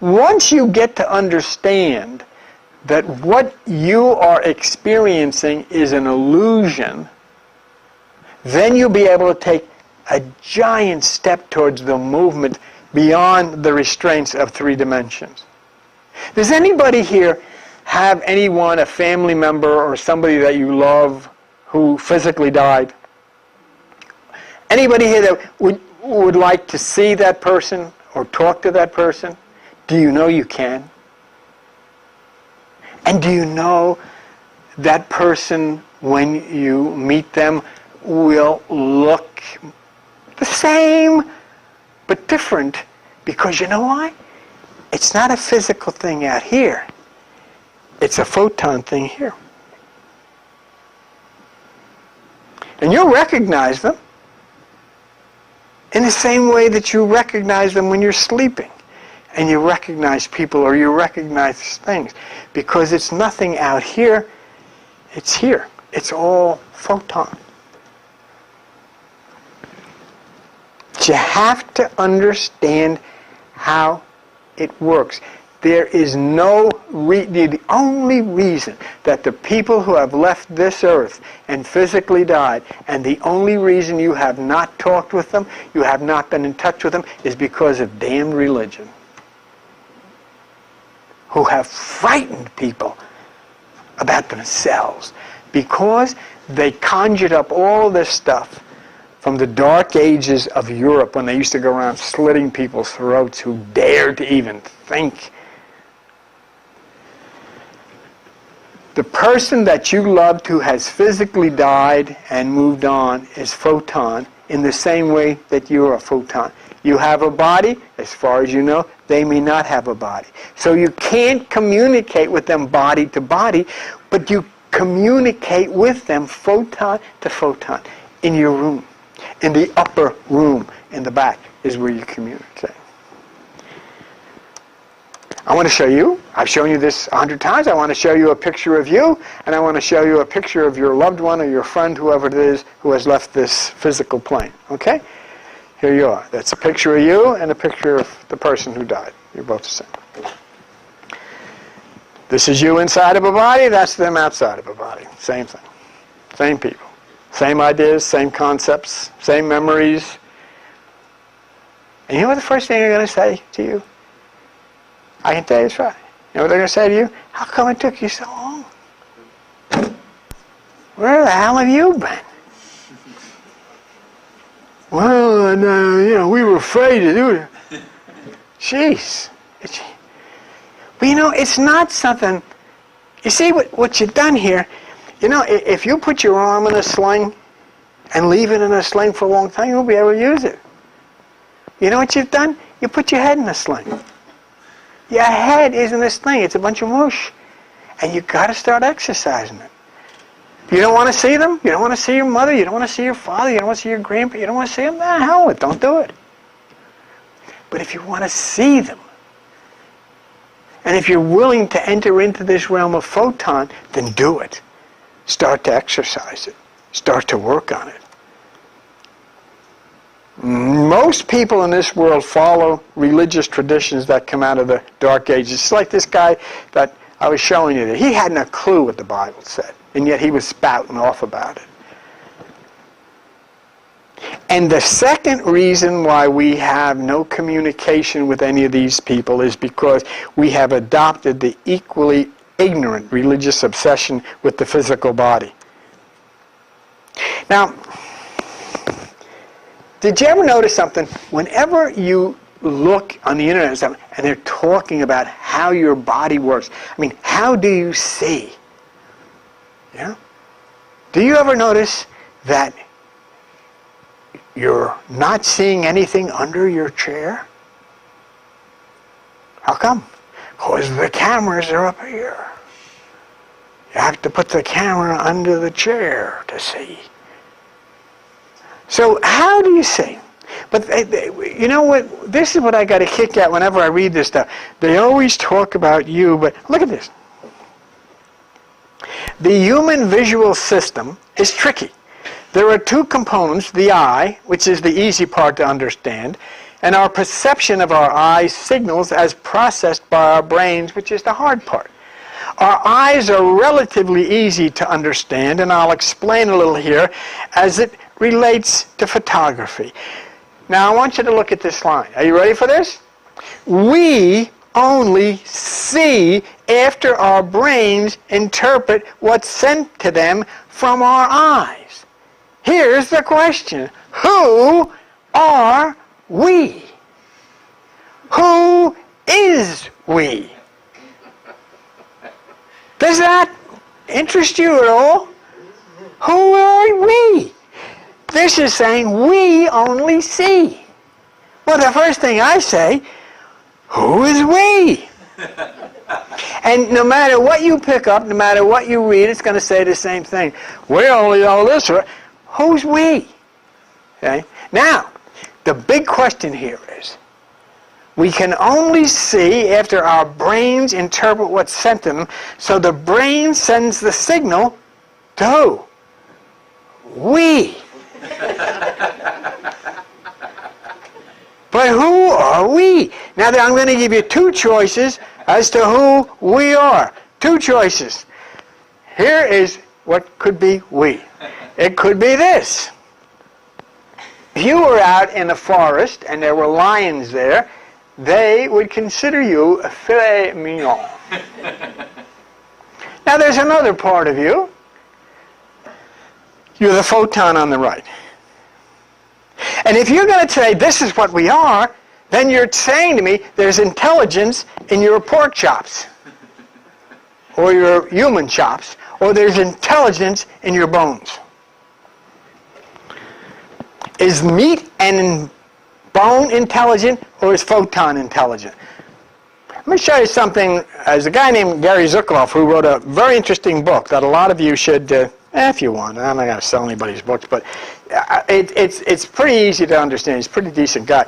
once you get to understand that what you are experiencing is an illusion, then you'll be able to take a giant step towards the movement beyond the restraints of 3 dimensions. Does anybody here have anyone, a family member or somebody that you love, who physically died? Anybody here that would like to see that person or talk to that person? Do you know you can? And do you know that person, when you meet them, will look the same but different? Because you know why? It's not a physical thing out here. It's a photon thing here. And you'll recognize them in the same way that you recognize them when you're sleeping. And you recognize people or you recognize things. Because it's nothing out here. It's here. It's all photon. But you have to understand how it works. There is no the only reason that the people who have left this earth and physically died, and the only reason you have not talked with them, you have not been in touch with them, is because of damned religion, who have frightened people about themselves because they conjured up all this stuff from the dark ages of Europe, when they used to go around slitting people's throats who dared to even think. The person that you loved who has physically died and moved on is photon, in the same way that you're a photon. You have a body, as far as you know, they may not have a body. So you can't communicate with them body to body, but you communicate with them photon to photon in your room. In the upper room, in the back, is where you communicate. I want to show you, I've shown you this 100 times, I want to show you a picture of you, and I want to show you a picture of your loved one or your friend, whoever it is, who has left this physical plane. Okay? Here you are. That's a picture of you and a picture of the person who died. You're both the same. This is you inside of a body, that's them outside of a body. Same thing. Same people. Same ideas, same concepts, same memories. And you know what the first thing they're going to say to you? I can tell you it's right. You know what they're going to say to you? How come it took you so long? Where the hell have you been? Well, we were afraid to do it. Jeez. But it's not something... You see what you've done here? If you put your arm in a sling and leave it in a sling for a long time, you won't be able to use it. You know what you've done? You put your head in a sling. Your head isn't a sling. It's a bunch of mush. And you've got to start exercising it. You don't want to see them? You don't want to see your mother? You don't want to see your father? You don't want to see your grandpa? You don't want to see them? Nah, hell with it. Don't do it. But if you want to see them, and if you're willing to enter into this realm of photon, then do it. Start to exercise it. Start to work on it. Most people in this world follow religious traditions that come out of the Dark Ages. It's like this guy that I was showing you. He hadn't a clue what the Bible said, and yet he was spouting off about it. And the second reason why we have no communication with any of these people is because we have adopted the equally ignorant religious obsession with the physical body. Now, did you ever notice something? Whenever you look on the internet and they're talking about how your body works, how do you see? Yeah? Do you ever notice that you're not seeing anything under your chair? How come? Because the cameras are up here. You have to put the camera under the chair to see. So how do you see? But you know what? This is what I got a kick at whenever I read this stuff. They always talk about you, but look at this. The human visual system is tricky. There are two components, the eye, which is the easy part to understand, and our perception of our eyes signals as processed by our brains, which is the hard part. Our eyes are relatively easy to understand, and I'll explain a little here as it relates to photography. Now I want you to look at this line. Are you ready for this? We only see after our brains interpret what's sent to them from our eyes. Here's the question. Who are we? Who is we? Does that interest you at all? Who are we? This is saying we only see. Well, the first thing I say, who is we? And no matter what you pick up, no matter what you read, it's going to say the same thing. We only know this. Who's we? Okay? Now, the big question here is, we can only see after our brains interpret what's sent to them, so the brain sends the signal to who? We. But who are we? Now I'm going to give you two choices as to who we are. Two choices. Here is what could be we. It could be this. If you were out in a forest and there were lions there, they would consider you a filet mignon. Now there's another part of you. You're the photon on the right. And if you're going to say this is what we are, then you're saying to me there's intelligence in your pork chops or your human chops, or there's intelligence in your bones. Is meat and bone intelligent, or is photon intelligent? Let me show you something. There's a guy named Gary Zukav who wrote a very interesting book that a lot of you should, if you want. I'm not going to sell anybody's books, but it's pretty easy to understand. He's a pretty decent guy.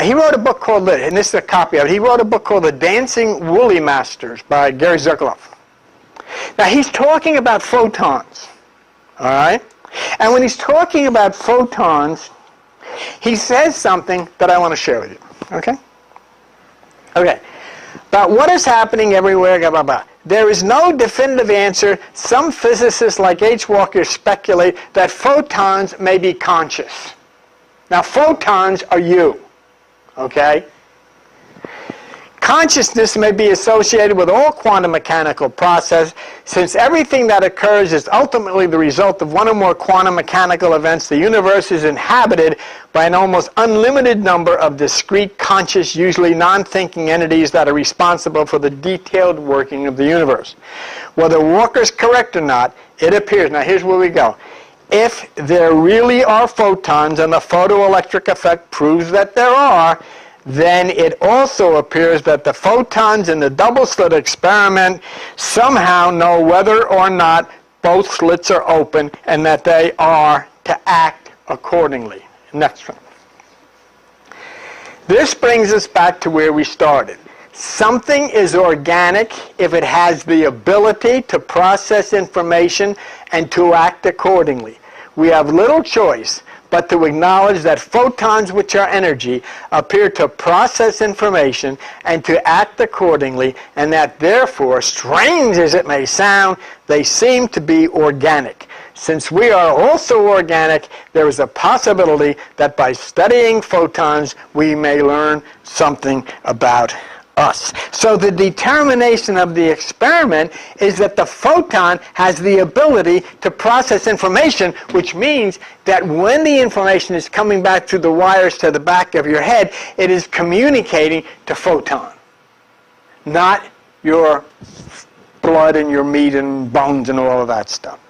He wrote a book called, and this is a copy of it, he wrote a book called The Dancing Woolly Masters by Gary Zukav. Now he's talking about photons, all right? And when he's talking about photons, he says something that I want to share with you, okay? Okay. About what is happening everywhere, blah, blah, blah. There is no definitive answer. Some physicists like H. Walker speculate that photons may be conscious. Now, photons are you, okay? Consciousness may be associated with all quantum mechanical processes, since everything that occurs is ultimately the result of one or more quantum mechanical events. The universe is inhabited by an almost unlimited number of discrete, conscious, usually non-thinking entities that are responsible for the detailed working of the universe. Whether Walker's correct or not, it appears, now here's where we go, if there really are photons and the photoelectric effect proves that there are, then it also appears that the photons in the double-slit experiment somehow know whether or not both slits are open and that they are to act accordingly. Next one. This brings us back to where we started. Something is organic if it has the ability to process information and to act accordingly. We have little choice but to acknowledge that photons, which are energy, appear to process information and to act accordingly, and that therefore, strange as it may sound, they seem to be organic. Since we are also organic, there is a possibility that by studying photons, we may learn something about us. So the determination of the experiment is that the photon has the ability to process information, which means that when the information is coming back through the wires to the back of your head, it is communicating to photon, not your blood and your meat and bones and all of that stuff.